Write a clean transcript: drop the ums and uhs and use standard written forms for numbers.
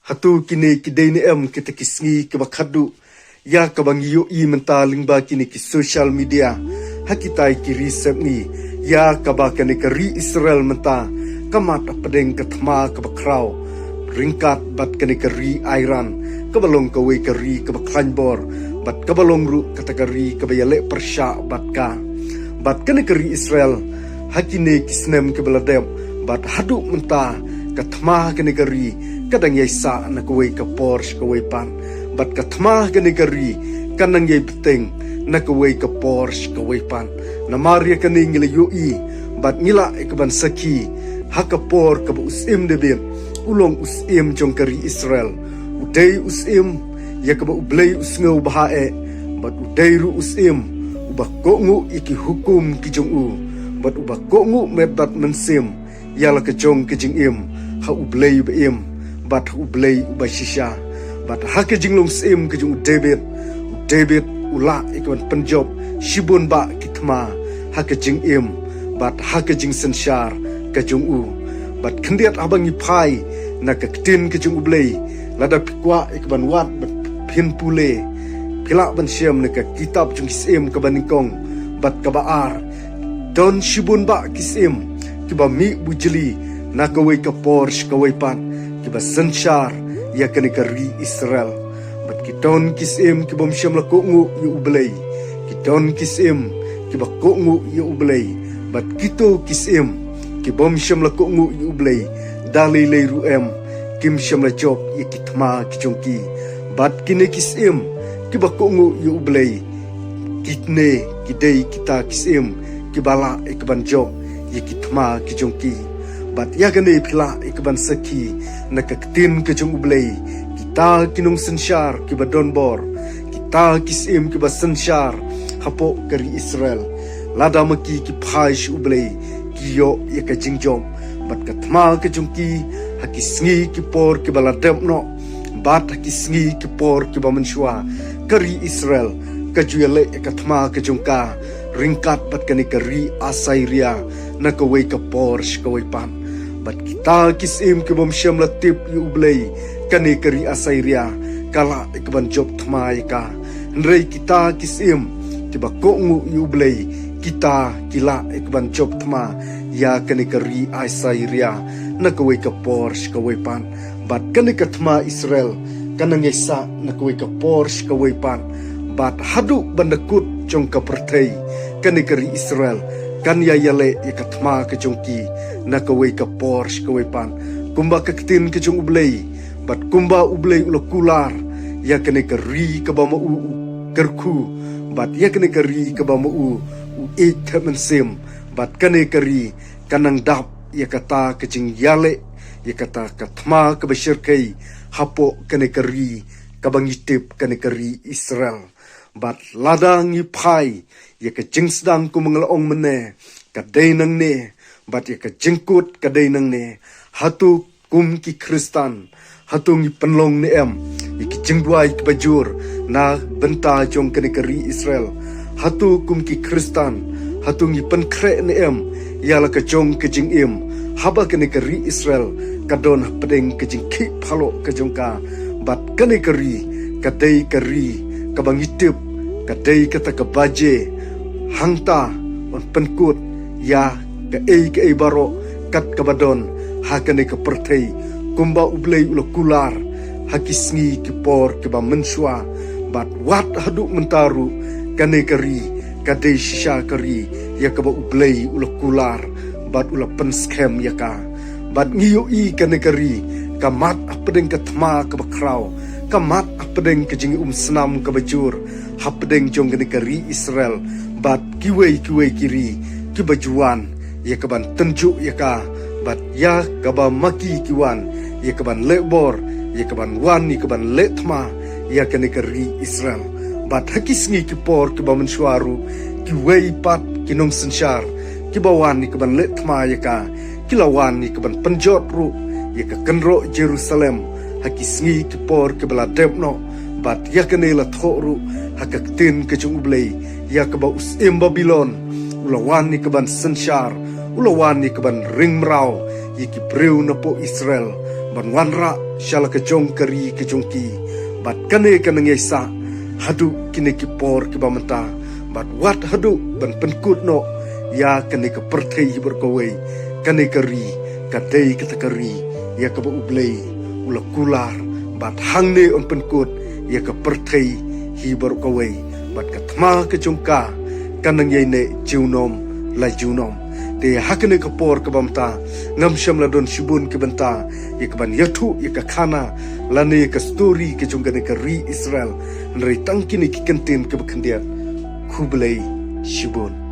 hatu kini kidai ni kita kisngi kebakadu ya kabang i menta lingba kini ki social media hakitai ki riset ni ya kabakane kari Israel menta kamata pedeng ketma kebakrau ringkat bat kane kari Iran kebalong kawe kari kebaklanbor bat kebalong ru kategori kebayale persya batka bat kane kari Israel hakine kisnem kebaladem bat hadu menta katma kane kari kadang yaisa na kawe ka Porsche kawe pan bat katma kane kari kanang yai beteng na kawe ka Porsche kawe pan na maria kane ngila yoi bat ngila ikaban saki hakapor ka usim debem ulong usim jong kari Israel udai usim ya ka ublay usngau bahae bat udai ru usim ubah kongu iki hukum ki jong u bat ubah kongu mebat mensim yala ka jong ki jing im ha ublay beim bat ublay ubashisha bat hake jinglong sim ke jung David ula ikwan penjob shibun ba kitma hake jing im bat hake jing senshar ke jung u bat kendiat abang ipai na ke tin ke jung ublay lada pikwa ikwan wat bat pin pule pila ban siam na ke kitab jung sim ke baningkong bat kabaar don shibun ba kisim kiba mi bujeli na kawe ka Porsche kawe pan kiba senshar ya kani kari Israel bat kiton kisim kibom syam la kongu yu ublay kiton kisim kiba kongu yu ublay bat kito kisim kibom syam la kongu yu ublay dali lay ruem kim syam la job ya kitma kichongki bat kine kisim kiba kongu yu ublay kitne kidei kita kisim kibala ikban job ya kitma kichongki bat yagane pila ikban saki nakaktin ke jong ublay kita kinong sensyar kiba donbor kita kisim kiba sensyar hapo kari Israel lada maki ki phaish ublay kiyo ya ka jingjom bat katma ke jongki hakisngi ki por kiba ladem no bat hakisngi ki por kiba menshwa kari Israel kajuyale katma ke jongka ringkat bat kani kari Asairia nakawe ka Porsche kawe pan bat kita kisim kibom syam latip yu ublay kani kari Asairia kala ikban job tmai ka nrei kita kisim tiba kongu yu ublay kita kila ikban job tma ya kani kari Asairia nakawe ka Porsche kawe pan bat kani katma Israel kanang yasa nakawe ka Porsche kawe pan bat hadu bandakut jong ka pertei kani kari Israel kan ya yale ikatma ke jongki na kawe ka Porsche kawe pan kumba kaktin ke jong ublay bat kumba ublay ulakular ya kene kari ka bama u kerku bat ya kene kari ka bama u sim bat kene kari kanang dap ya kata ke jing yale ya kata katma ke besyirkai hapo kene kari ka bangitip kene kari Israel bat ladang ipai ya ke jing sedang ku mengelong mene kadai nang ne bat ya ke jengkut kadai nang ne hatu kum ki Kristan hatu ngi penlong ne em ya ke jengduai ke bajur na benta jong kene kari Israel hatu kum ki Kristan hatu ngi penkre ne em ya la ke jong ke jing im haba kene kari Israel kadon pedeng ke jing ki phalo ke jongka bat kene kari kadai kari kabangitip kadai kata kebaje hangta on penkut ya ke ei baro kat kabadon hakane ke pertei kumba ublay ulakular hakisngi ki por ke ba menswa bat wat hadu mentaru kane kari kadai shisha kari ya ke ba ublay ulakular bat ula penskem ya ka bat ngiyo i kane kari kamat apedeng katma ke bakrau kamat apedeng ke jingi senam ke bajur hapedeng jong kane kari Israel bat kiwei kiri kibajuan ya kaban tenjuk ya ka bat ya kaba maki kiwan ya kaban lebor ya kaban wan ya kaban letma ya kane kari Israel bat hakisngi kipor kiba mensuaru kiwei pat kinong sensyar kibawan ya kaban letma ya ka kilawan ya kaban penjot ru ya ka kenro Jerusalem hakisngi kipor kibala debno bat ya kane la thoru hakaktin ke jung ublay ya kaba usim Babylon ulawan ni kaban sensyar ulawan ni kaban ring mrau yiki breu na po Israel ban wanra shala ke jong kari ke jongki bat kane kanang yesa hadu kini ki por ki bamanta bat wat hadu ban penkut no ya kane ke perthei berkawai kane kari kadai katakari ya ke ublei ula kular bat hangne on penkut ya ke perthei hi berkawai bat katma ke jongka kanang yene jiunom la jiunom te hakene ke por ke bamta ngam syam la don shibun ke banta ya ke ban yathu ya ke khana lane ke story ke jongkane ke ri Israel nri tangkini ki kentin ke bakhandia khublei shibun